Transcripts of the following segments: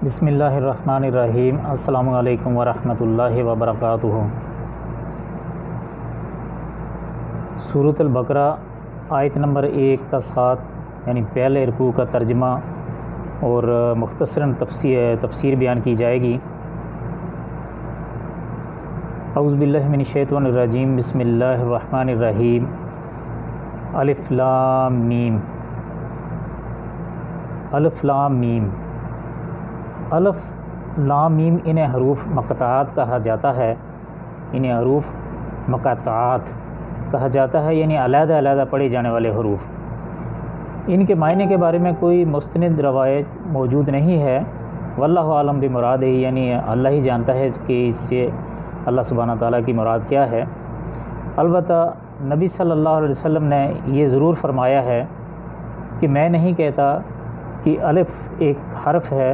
بسم اللہ الرحمن الرحیم۔ السلام علیکم ورحمۃ اللہ وبرکاتہ۔ سورۃ البقرہ آیت نمبر 1 تا 7 یعنی پہلے رکوع کا ترجمہ اور مختصراً تفسیر بیان کی جائے گی۔ اعوذ باللہ من الشیطان الرجیم، بسم اللہ الرحمن الرحیم۔ الف لام میم۔ الف لام میم، الف لام میم انہیں حروف مقطعات کہا جاتا ہے، انہیں حروف مقطعات کہا جاتا ہے، یعنی علیحدہ علیحدہ پڑھے جانے والے حروف۔ ان کے معنی کے بارے میں کوئی مستند روایت موجود نہیں ہے، واللہ عالم بمراد ہے، یعنی اللہ ہی جانتا ہے کہ اس سے اللہ سبحانہ تعالیٰ کی مراد کیا ہے۔ البتہ نبی صلی اللہ علیہ وسلم نے یہ ضرور فرمایا ہے کہ میں نہیں کہتا کہ الف ایک حرف ہے،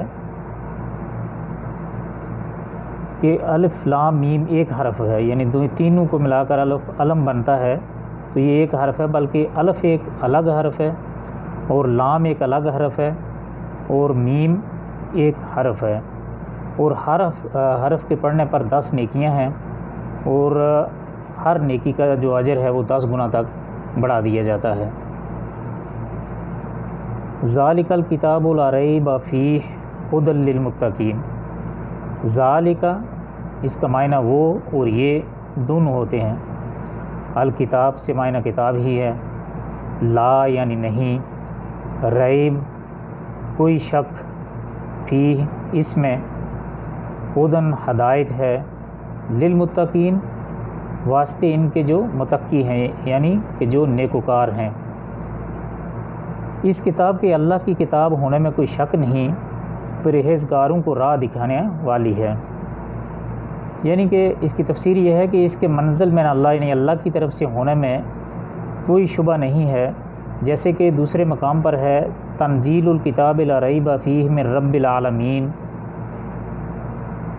کہ الف لام میم ایک حرف ہے، یعنی تینوں کو ملا کر الف علم بنتا ہے، تو یہ ایک حرف ہے، بلکہ الف ایک الگ حرف ہے اور لام ایک الگ حرف ہے اور میم ایک حرف ہے، اور حرف کے پڑھنے پر 10 نیکیاں ہیں، اور ہر نیکی کا جو اجر ہے وہ 10 گنا تک بڑھا دیا جاتا ہے۔ ذالک الکتاب لا ریب فیہ ھدی للمتقین۔ ذالک اس کا معنی وہ اور یہ دونوں ہوتے ہیں۔ الکتاب سے معنی کتاب ہی ہے، لا یعنی نہیں، ریب کوئی شک، فیہ اس میں، ھدی ہدایت ہے، للمتقین واسطے ان کے جو متقی ہیں، یعنی کہ جو نیکوکار ہیں۔ اس کتاب کے اللہ کی کتاب ہونے میں کوئی شک نہیں، پرہیزگاروں کو راہ دکھانے والی ہے، یعنی کہ اس کی تفسیر یہ ہے کہ اس کے منزل میں اللہ یعنی اللہ کی طرف سے ہونے میں کوئی شبہ نہیں ہے، جیسے کہ دوسرے مقام پر ہے تنزیل الکتاب لا ریب فیہ من رب العالمین۔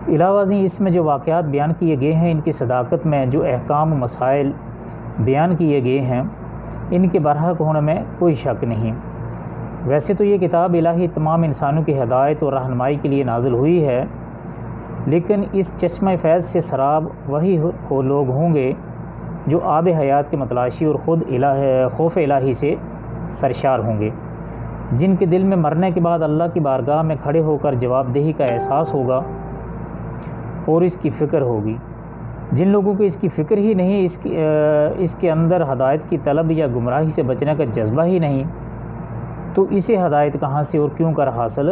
علاوہ ازیں اس میں جو واقعات بیان کیے گئے ہیں، ان کی صداقت میں جو احکام و مسائل بیان کیے گئے ہیں، ان کے برحق ہونے میں کوئی شک نہیں۔ ویسے تو یہ کتاب الہی تمام انسانوں کی ہدایت اور رہنمائی کے لیے نازل ہوئی ہے، لیکن اس چشمہ فیض سے سراب وہی لوگ ہوں گے جو آب حیات کے متلاشی اور خود خوف الہی سے سرشار ہوں گے، جن کے دل میں مرنے کے بعد اللہ کی بارگاہ میں کھڑے ہو کر جواب دہی کا احساس ہوگا اور اس کی فکر ہوگی۔ جن لوگوں کو اس کی فکر ہی نہیں، اس کے اندر ہدایت کی طلب یا گمراہی سے بچنے کا جذبہ ہی نہیں، تو اسے ہدایت کہاں سے اور کیوں کر حاصل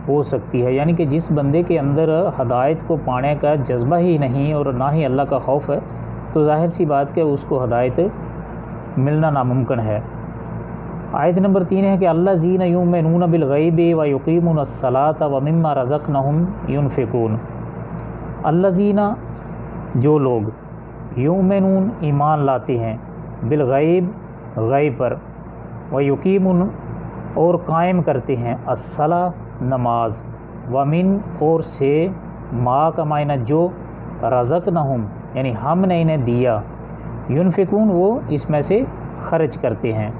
ہو سکتی ہے؟ یعنی کہ جس بندے کے اندر ہدایت کو پانے کا جذبہ ہی نہیں اور نہ ہی اللہ کا خوف ہے، تو ظاہر سی بات کہ اس کو ہدایت ملنا ناممکن ہے۔ آیت نمبر 3 ہے کہ الذین یؤمنون بالغیب ویقیمون الصلاۃ ومما رزقناہم ینفقون۔ الذین جو لوگ، یؤمنون ایمان لاتے ہیں، بالغیب غیب پر، ویقیمون اور قائم کرتے ہیں، الصلاۃ نماز، ومن اور سے، ما کا معنی جو، رزقناہم یعنی ہم نے انہیں دیا، ینفقون وہ اس میں سے خرچ کرتے ہیں۔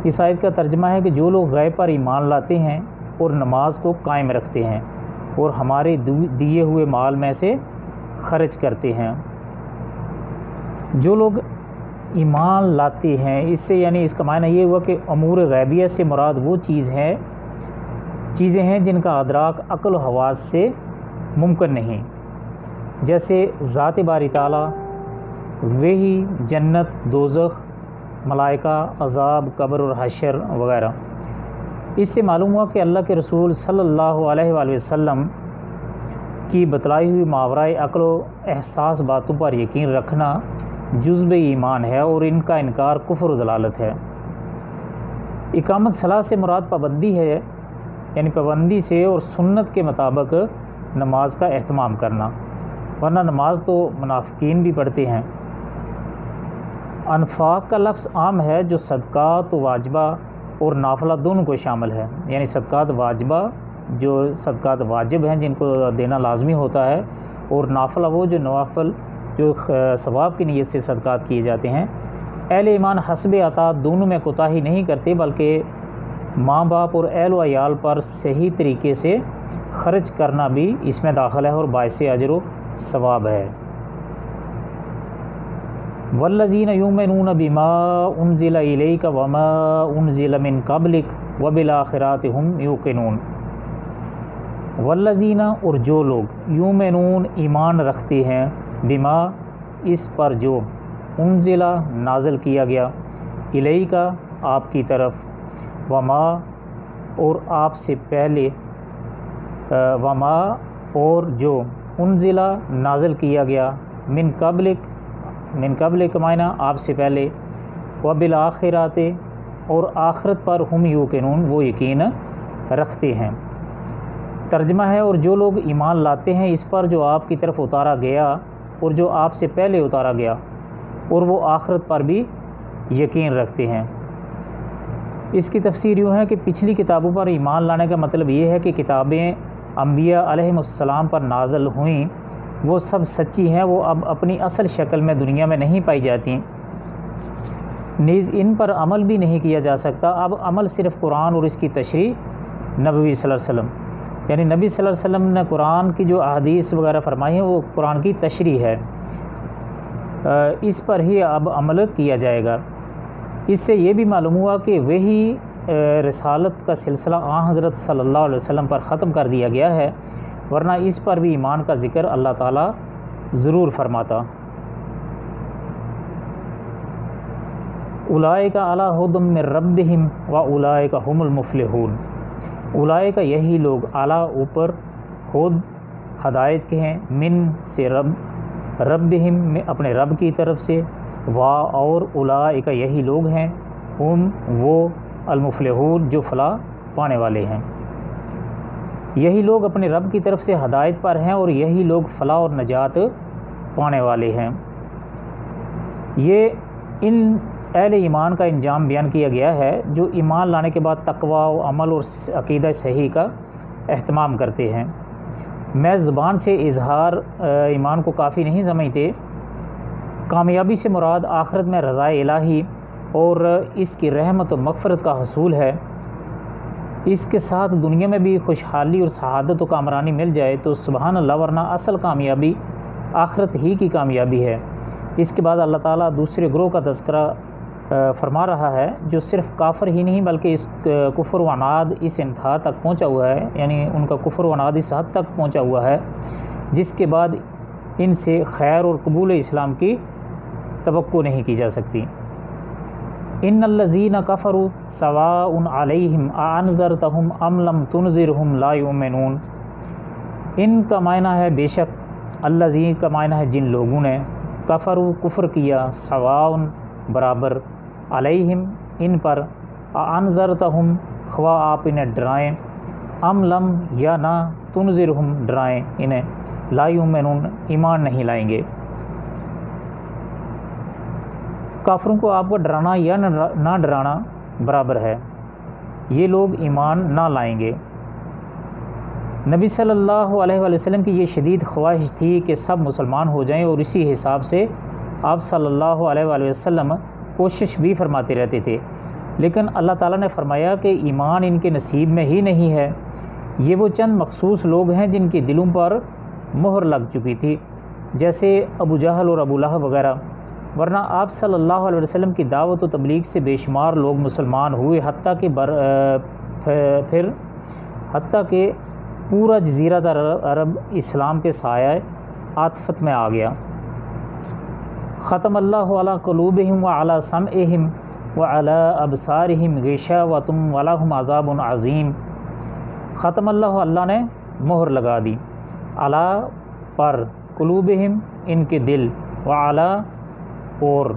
اس آیت کا ترجمہ ہے کہ جو لوگ غیب پر ایمان لاتے ہیں اور نماز کو قائم رکھتے ہیں اور ہمارے دیے ہوئے مال میں سے خرچ کرتے ہیں۔ جو لوگ ایمان لاتے ہیں، اس سے یعنی اس کا معنی یہ ہوا کہ امور غیبیہ سے مراد وہ چیزیں ہیں جن کا ادراک عقل و حواس سے ممکن نہیں، جیسے ذات باری تعالیٰ، وحی، جنت، دوزخ، ملائکہ، عذاب، قبر اور حشر وغیرہ۔ اس سے معلوم ہوا کہ اللہ کے رسول صلی اللہ علیہ وآلہ وسلم کی بتلائی ہوئی ماورائے عقل و احساس باتوں پر یقین رکھنا جزو ایمان ہے، اور ان کا انکار کفر و ضلالت ہے۔ اقامت صلاۃ سے مراد پابندی ہے، یعنی پابندی سے اور سنت کے مطابق نماز کا اہتمام کرنا، ورنہ نماز تو منافقین بھی پڑھتے ہیں۔ انفاق کا لفظ عام ہے جو صدقات واجبہ اور نافلہ دونوں کو شامل ہے، یعنی صدقات واجبہ جو صدقات واجب ہیں جن کو دینا لازمی ہوتا ہے، اور نافلہ وہ جو نوافل جو ثواب کی نیت سے صدقات کیے جاتے ہیں۔ اہل ایمان حسب عطا دونوں میں کوتاہی نہیں کرتے، بلکہ ماں باپ اور اہل و عیال پر صحیح طریقے سے خرچ کرنا بھی اس میں داخل ہے اور باعث اجر و ثواب ہے۔ والذین یؤمنون بما انزل الیک وما انزل من قبلک وبالآخرۃ ہم یوقنون۔ والذین اور جو لوگ یؤمنون ایمان رکھتے ہیں بما اس پر جو انزل نازل کیا گیا الیک آپ کی طرف وما اور آپ سے پہلے وما اور جو انزل نازل کیا گیا من قبل کا معنی آپ سے پہلے وبالآخرۃ اور آخرت پر ہم یوقنون وہ یقین رکھتے ہیں۔ ترجمہ ہے اور جو لوگ ایمان لاتے ہیں اس پر جو آپ کی طرف اتارا گیا اور جو آپ سے پہلے اتارا گیا اور وہ آخرت پر بھی یقین رکھتے ہیں۔ اس کی تفسیر یوں ہے کہ پچھلی کتابوں پر ایمان لانے کا مطلب یہ ہے کہ کتابیں انبیاء علیہم السلام پر نازل ہوئیں وہ سب سچی ہیں، وہ اب اپنی اصل شکل میں دنیا میں نہیں پائی جاتی، نیز ان پر عمل بھی نہیں کیا جا سکتا۔ اب عمل صرف قرآن اور اس کی تشریح نبوی صلی اللہ علیہ وسلم، یعنی نبی صلی اللہ علیہ وسلم نے قرآن کی جو احادیث وغیرہ فرمائی ہیں وہ قرآن کی تشریح ہے، اس پر ہی اب عمل کیا جائے گا۔ اس سے یہ بھی معلوم ہوا کہ وہی رسالت کا سلسلہ حضرت صلی اللہ علیہ وسلم پر ختم کر دیا گیا ہے، ورنہ اس پر بھی ایمان کا ذکر اللہ تعالیٰ ضرور فرماتا۔ اولئک علی ھدی من ربہم واولئک ھم المفلحون۔ اولئک یہی لوگ اعلیٰ اوپر ہدایت کے ہیں، من سے ربہم اپنے رب کی طرف سے، اور اولئک یہی لوگ ہیں ہم وہ المفلحون جو فلاح پانے والے ہیں۔ یہی لوگ اپنے رب کی طرف سے ہدایت پر ہیں اور یہی لوگ فلاح اور نجات پانے والے ہیں۔ یہ ان اہل ایمان کا انجام بیان کیا گیا ہے جو ایمان لانے کے بعد تقویٰ و عمل اور عقیدہ صحیح کا اہتمام کرتے ہیں۔ محض زبان سے اظہار ایمان کو کافی نہیں سمجھتے۔ کامیابی سے مراد آخرت میں رضا الہی اور اس کی رحمت و مغفرت کا حصول ہے، اس کے ساتھ دنیا میں بھی خوشحالی اور سعادت و کامرانی مل جائے تو سبحان اللہ، ورنہ اصل کامیابی آخرت ہی کی کامیابی ہے۔ اس کے بعد اللہ تعالیٰ دوسرے گروہ کا تذکرہ فرما رہا ہے جو صرف کافر ہی نہیں بلکہ اس کفر و عناد اس انتہا تک پہنچا ہوا ہے، یعنی ان کا کفر و عناد اس حد تک پہنچا ہوا ہے جس کے بعد ان سے خیر اور قبول اسلام کی توقع نہیں کی جا سکتی۔ ان الذین کفروا سواء علیہم اانذرتہم ام لم تنذرہم لا یؤمنون۔ ان کا معنی ہے بے شک، الذین کا معنی ہے جن لوگوں نے، کفروا کفر کیا، سواء برابر، علیہم ان پر، اانذرتہم خواہ آپ انہیں ڈرائیں، ام لم یا نہ، تنذرہم ڈرائیں انہیں، لا یؤمنون ایمان نہیں لائیں گے۔ کافروں کو آپ کو ڈرانا یا نہ ڈرانا برابر ہے، یہ لوگ ایمان نہ لائیں گے۔ نبی صلی اللہ علیہ وآلہ وسلم کی یہ شدید خواہش تھی کہ سب مسلمان ہو جائیں اور اسی حساب سے آپ صلی اللہ علیہ وآلہ وسلم کوشش بھی فرماتے رہتے تھے، لیکن اللہ تعالیٰ نے فرمایا کہ ایمان ان کے نصیب میں ہی نہیں ہے۔ یہ وہ چند مخصوص لوگ ہیں جن کے دلوں پر مہر لگ چکی تھی، جیسے ابو جہل اور ابو لہب وغیرہ، ورنہ آپ صلی اللہ علیہ وسلم کی دعوت و تبلیغ سے بے شمار لوگ مسلمان ہوئے، حتیٰ کہ پورا جزیرہ عرب اسلام کے سایہ عاطفت میں آ گیا۔ ختم اللہ علی قلوبہم وعلی سمعہم وعلی ابصارہم غشاوۃ ولہم عذاب عظیم۔ ختم اللہ نے مہر لگا دی، علی پر، قلوبہم ان کے دل، وعلی اور،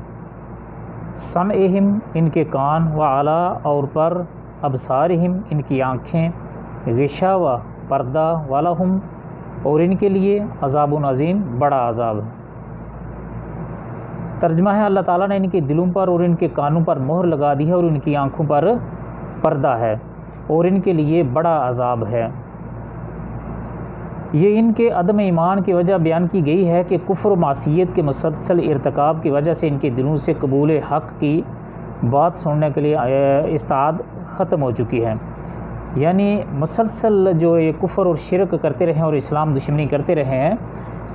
سمعہم ان کے کان، وعلی اور پر، ابصارہم ان کی آنکھیں، غشاوہ پردہ، ولہم اور ان کے لیے، عذاب عظیم بڑا عذاب۔ ترجمہ ہے اللہ تعالیٰ نے ان کے دلوں پر اور ان کے کانوں پر مہر لگا دی ہے اور ان کی آنکھوں پر پردہ ہے اور ان کے لیے بڑا عذاب ہے۔ یہ ان کے عدم ایمان کی وجہ بیان کی گئی ہے کہ کفر و معصیت کے مسلسل ارتکاب کی وجہ سے ان کے دلوں سے قبول حق کی بات سننے کے لیے استعداد ختم ہو چکی ہے۔ یعنی مسلسل جو یہ کفر اور شرک کرتے رہے اور اسلام دشمنی کرتے رہے ہیں،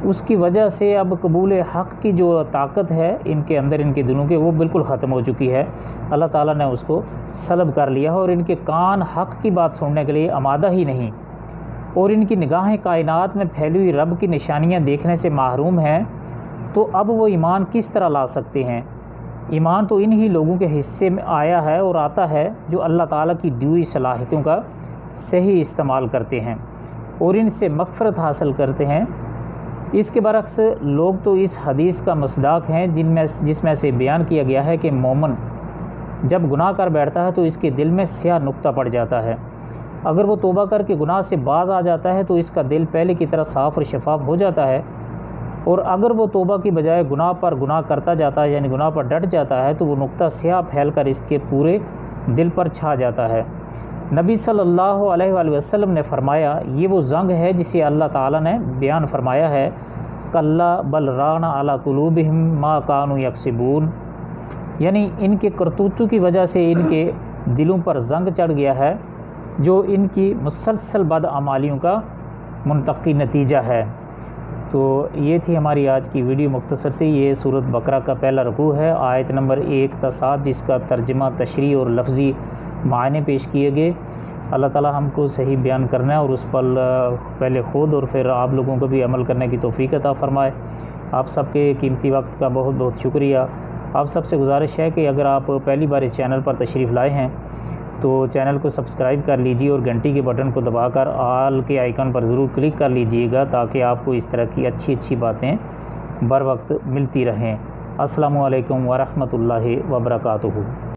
اس کی وجہ سے اب قبول حق کی جو طاقت ہے ان کے اندر، ان کے دلوں کے، وہ بالکل ختم ہو چکی ہے۔ اللہ تعالیٰ نے اس کو سلب کر لیا اور ان کے کان حق کی بات سننے کے لیے آمادہ ہی نہیں، اور ان کی نگاہیں کائنات میں پھیلی ہوئی رب کی نشانیاں دیکھنے سے محروم ہیں۔ تو اب وہ ایمان کس طرح لا سکتے ہیں؟ ایمان تو انہی لوگوں کے حصے میں آیا ہے اور آتا ہے جو اللہ تعالیٰ کی دی ہوئی صلاحیتوں کا صحیح استعمال کرتے ہیں اور ان سے مغفرت حاصل کرتے ہیں۔ اس کے برعکس لوگ تو اس حدیث کا مصداق ہیں جس میں سے بیان کیا گیا ہے کہ مومن جب گناہ کر بیٹھتا ہے تو اس کے دل میں سیاہ نقطہ پڑ جاتا ہے۔ اگر وہ توبہ کر کے گناہ سے باز آ جاتا ہے تو اس کا دل پہلے کی طرح صاف اور شفاف ہو جاتا ہے، اور اگر وہ توبہ کی بجائے گناہ پر گناہ کرتا جاتا ہے، یعنی گناہ پر ڈٹ جاتا ہے، تو وہ نقطہ سیاہ پھیل کر اس کے پورے دل پر چھا جاتا ہے۔ نبی صلی اللہ علیہ وآلہ وسلم نے فرمایا، یہ وہ زنگ ہے جسے اللہ تعالیٰ نے بیان فرمایا ہے، کلا بل ران علی قلوبہم ما کانوا یکسبون، یعنی ان کے کرتوتوں کی وجہ سے ان کے دلوں پر زنگ چڑھ گیا ہے، جو ان کی مسلسل بدعمالیوں کا منطقی نتیجہ ہے۔ تو یہ تھی ہماری آج کی ویڈیو مختصر سی۔ یہ سورۃ بقرہ کا پہلا رکوع ہے، آیت نمبر 1 تا 7، جس کا ترجمہ، تشریح اور لفظی معنی پیش کیے گئے۔ اللہ تعالی ہم کو صحیح بیان کرنا ہے اور اس پر پہلے خود اور پھر آپ لوگوں کو بھی عمل کرنے کی توفیق عطا فرمائے۔ آپ سب کے قیمتی وقت کا بہت بہت شکریہ۔ آپ سب سے گزارش ہے کہ اگر آپ پہلی بار اس چینل پر تشریف لائے ہیں تو چینل کو سبسکرائب کر لیجیے اور گھنٹی کے بٹن کو دبا کر آل کے آئیکن پر ضرور کلک کر لیجیے گا، تاکہ آپ کو اس طرح کی اچھی باتیں بر وقت ملتی رہیں۔ السلام علیکم ورحمۃ اللہ وبرکاتہ۔